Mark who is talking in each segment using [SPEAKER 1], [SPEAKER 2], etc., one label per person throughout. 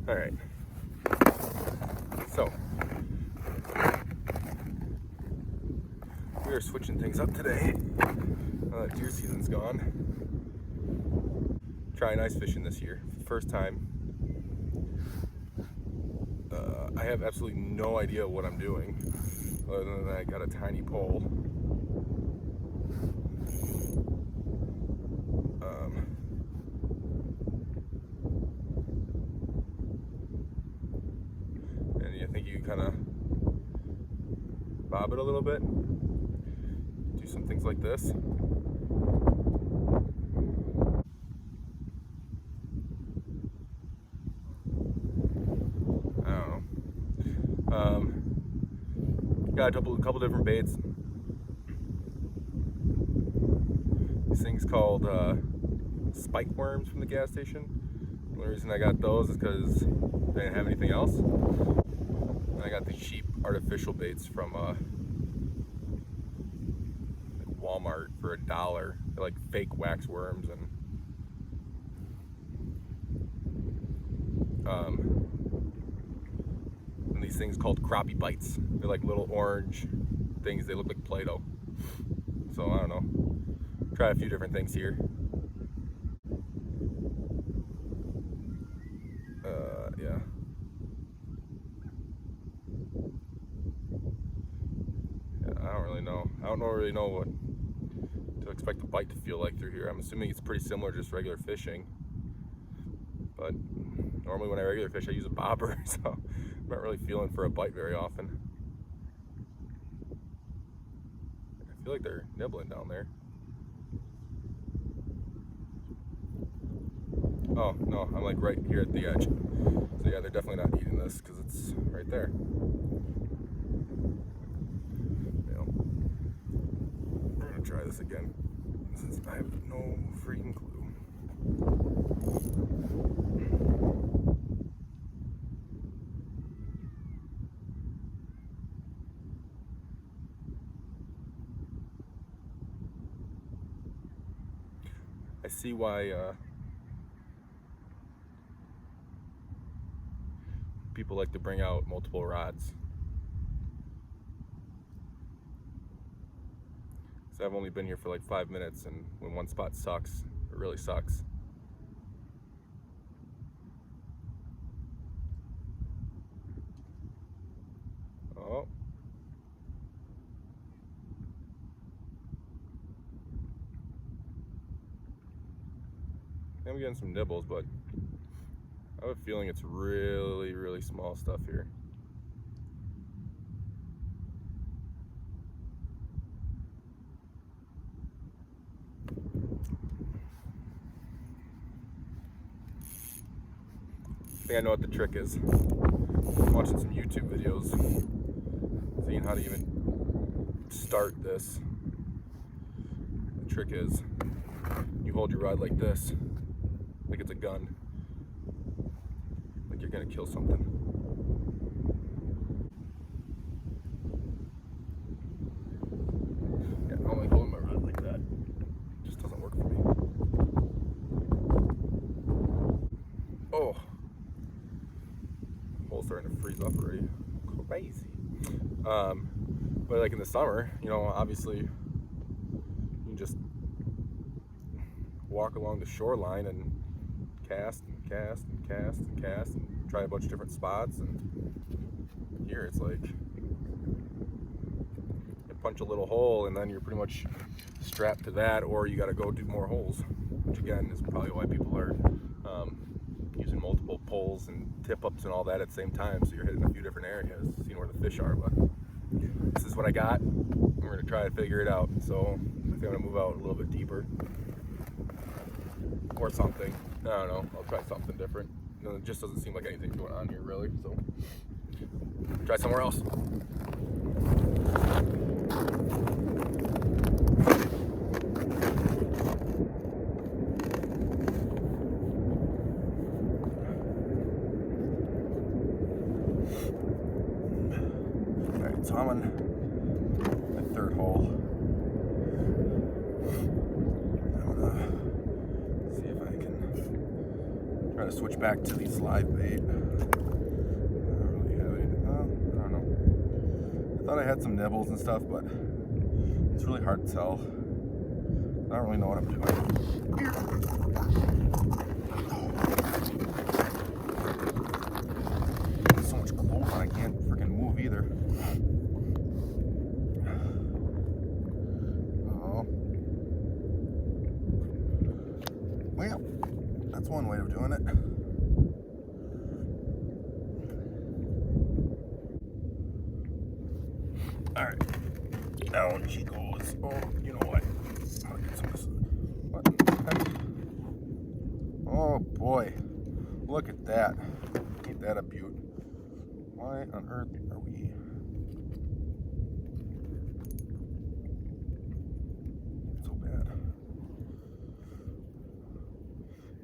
[SPEAKER 1] All right. So we are switching things up today. Now that deer season's gone. Trying ice fishing this year, first time. I have absolutely no idea what I'm doing, other than I got a tiny pole. And you think you kind of bob it a little bit, do some things like this. I don't know. Got a couple different baits. These things called spike worms from the gas station. The only reason I got those is because they didn't have anything else. And I got the cheap artificial baits from Walmart for $1. They're like fake wax worms, and these things called crappie bites. They're like little orange things. They look like Play-Doh. So I don't know. Try a few different things here. Yeah. I don't really know. I don't really know what to expect the bite to feel like through here. I'm assuming it's pretty similar to just regular fishing. But normally when I regular fish, I use a bobber, so I'm not really feeling for a bite very often. I feel like they're nibbling down there. Oh, no, I'm like right here at the edge. So yeah, they're definitely not eating this because it's right there. Yeah. We're gonna try this again since I have no freaking clue. I see why people like to bring out multiple rods. So I've only been here for like 5 minutes, and when one spot sucks, it really sucks. Oh. I'm getting some nibbles, but I have a feeling it's really, really small stuff here. I think I know what the trick is. I'm watching some YouTube videos, seeing how to even start this. The trick is, you hold your rod like this, like it's a gun, like you're gonna kill something. Yeah, I don't like holding my rod like that. It just doesn't work for me. Oh, hole's starting to freeze up already. Crazy. But like in the summer, you know, obviously you can just walk along the shoreline and cast and cast and cast and cast and try a bunch of different spots. And here it's like you punch a little hole and then you're pretty much strapped to that, or you got to go do more holes, which again is probably why people are using multiple poles and tip ups and all that at the same time, so you're hitting a few different areas, seeing where the fish are. But this is what I got. We're gonna try to figure it out. So I think I'm gonna move out a little bit deeper or something. I don't know. I'll try something different. You know, it just doesn't seem like anything's going on here really. So try somewhere else. Alright, so I'm on my third hole. I'm gonna see if I can Try to switch back to these live bait. I don't really have any, I don't know. I thought I had some nibbles and stuff, but it's really hard to tell. I don't really know what I'm doing. There's so much clothes on, I can't freaking move either. Oh. Well, that's one way of doing it. All right, down she goes. Oh, you know what? I'll get some of this. What? Oh boy, look at that. Ain't that a beaut? Why on earth are we? So bad.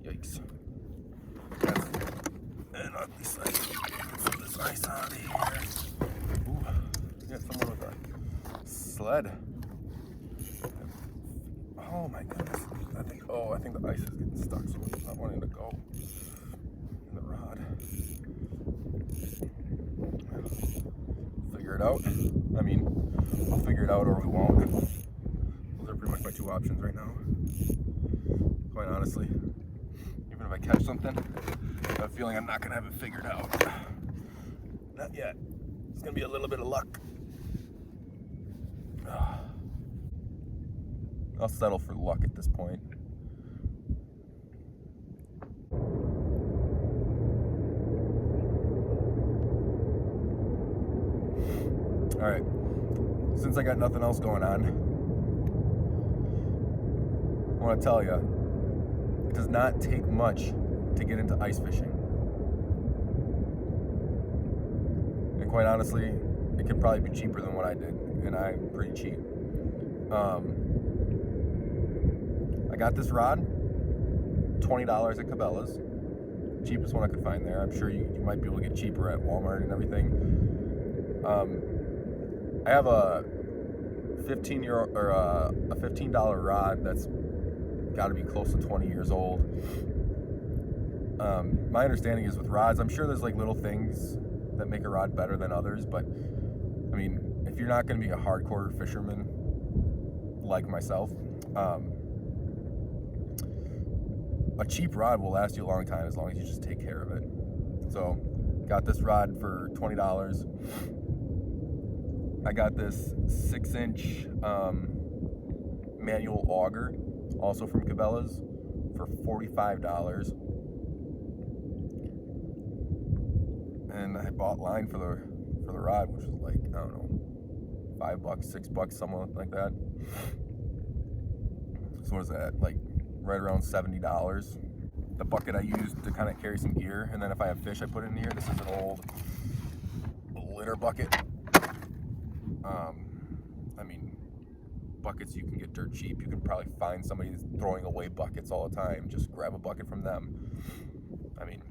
[SPEAKER 1] Yikes. That's an ugly sight. Get some of this ice out of here. Ooh, got someone with a sled. Oh my goodness. I think the ice is getting stuck, so it's not wanting to go in the rod. Figure it out. I mean, I'll figure it out or we won't. Those are pretty much my two options right now. Quite honestly. Even if I catch something, I have a feeling I'm not gonna have it figured out. Not yet. It's gonna be a little bit of luck. I'll settle for luck at this point. All right, since I got nothing else going on, I want to tell you, it does not take much to get into ice fishing. And quite honestly, it could probably be cheaper than what I did, and I'm pretty cheap. I got this rod, $20 at Cabela's, cheapest one I could find there. I'm sure you might be able to get cheaper at Walmart and everything. I have a $15 rod that's got to be close to 20 years old. My understanding is with rods, I'm sure there's like little things that make a rod better than others, but I mean, if you're not going to be a hardcore fisherman like myself, a cheap rod will last you a long time as long as you just take care of it. So, got this rod for $20. I got this 6-inch manual auger, also from Cabela's, for $45. And I bought line for the rod, which was like, I don't know, $5, $6, something like that. So what is that? Like right around $70. The bucket I used to kind of carry some gear, and then if I have fish, I put it in here. This is an old litter bucket. I mean, buckets you can get dirt cheap. You can probably find somebody who's throwing away buckets all the time. Just grab a bucket from them. I mean,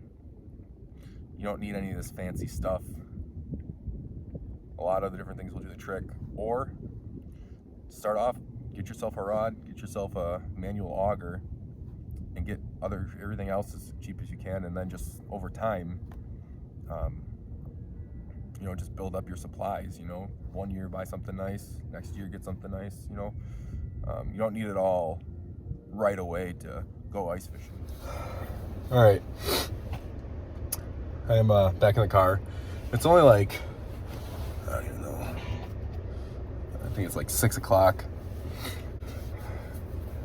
[SPEAKER 1] you don't need any of this fancy stuff. A lot of the different things will do the trick. Or start off, get yourself a rod, get yourself a manual auger, and get everything else as cheap as you can, and then just over time, you know, just build up your supplies. You know, one year buy something nice, next year get something nice. You know, you don't need it all right away to go ice fishing. All right, I am back in the car. It's only like, I don't even know, I think it's like 6 o'clock.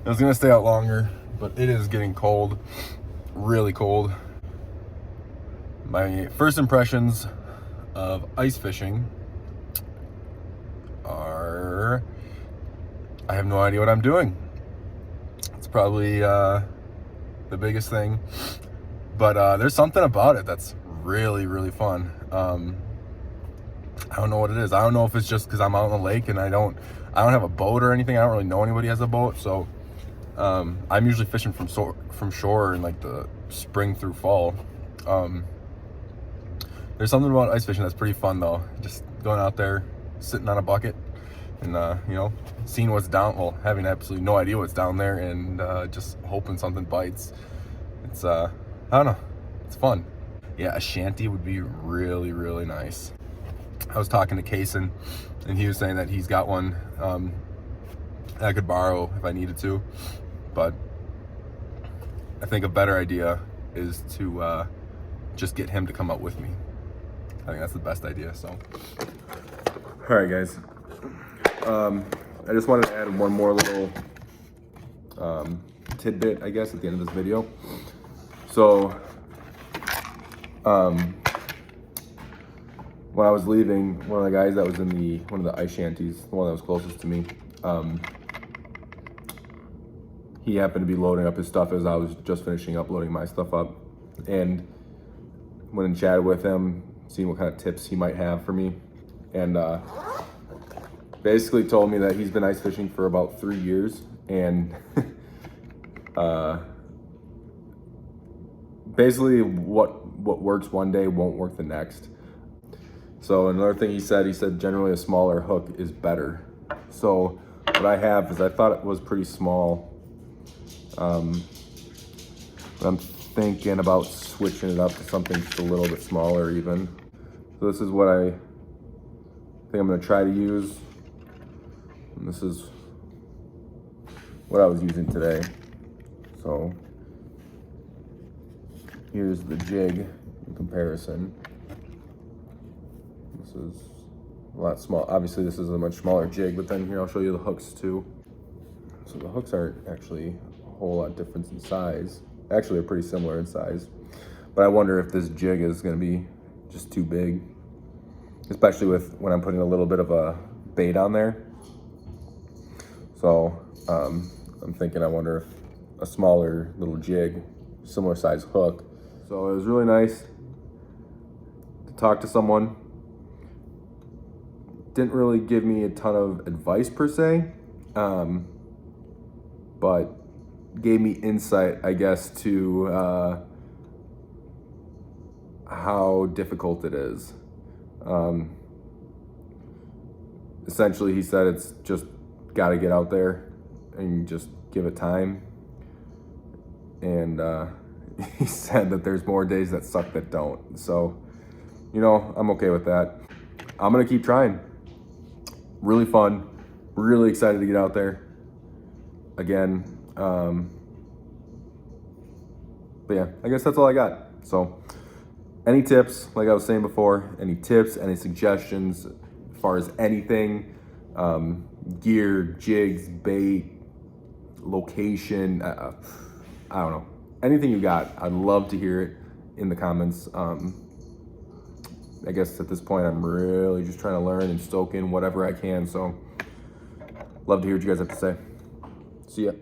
[SPEAKER 1] I was gonna stay out longer, but it is getting cold, really cold. My first impressions of ice fishing are, I have no idea what I'm doing. It's probably the biggest thing, but there's something about it that's really, really fun. I don't know what it is. I don't know if it's just because I'm out on the lake and I don't have a boat or anything. I don't really know anybody has a boat, so I'm usually fishing from shore in like the spring through fall. There's something about ice fishing that's pretty fun though. Just going out there, sitting on a bucket, and you know, seeing what's down. Well, having absolutely no idea what's down there, and just hoping something bites. It's I don't know, it's fun. Yeah, a shanty would be really, really nice. I was talking to Kason, and he was saying that he's got one I could borrow if I needed to, but I think a better idea is to just get him to come up with me. I think that's the best idea. So, all right, guys. I just wanted to add one more little tidbit, I guess, at the end of this video. So, when I was leaving, one of the guys that was in one of the ice shanties, the one that was closest to me, he happened to be loading up his stuff as I was just finishing up loading my stuff up, and went and chatted with him, seeing what kind of tips he might have for me, and basically told me that he's been ice fishing for about 3 years, and basically what works one day won't work the next. So another thing he said generally a smaller hook is better. So what I have is, I thought it was pretty small. But I'm thinking about switching it up to something just a little bit smaller even. So this is what I think I'm gonna try to use. And this is what I was using today. So here's the jig in comparison. This is a lot small. Obviously this is a much smaller jig, but then here I'll show you the hooks too. So the hooks aren't actually a whole lot different in size. Actually, they're pretty similar in size. But I wonder if this jig is gonna be just too big, especially with when I'm putting a little bit of a bait on there. So I'm thinking, I wonder if a smaller little jig, similar size hook. So it was really nice to talk to someone. Didn't really give me a ton of advice per se, but gave me insight, I guess, to how difficult it is. Essentially, he said it's just got to get out there and just give it time. And he said that there's more days that suck that don't. So, you know, I'm okay with that. I'm gonna keep trying. Really fun, really excited to get out there again. But yeah, I guess that's all I got. So any tips, like I was saying before, any tips, any suggestions as far as anything, gear, jigs, bait, location, I don't know, anything you got, I'd love to hear it in the comments. I guess at this point, I'm really just trying to learn and stoke in whatever I can. So love to hear what you guys have to say. See ya.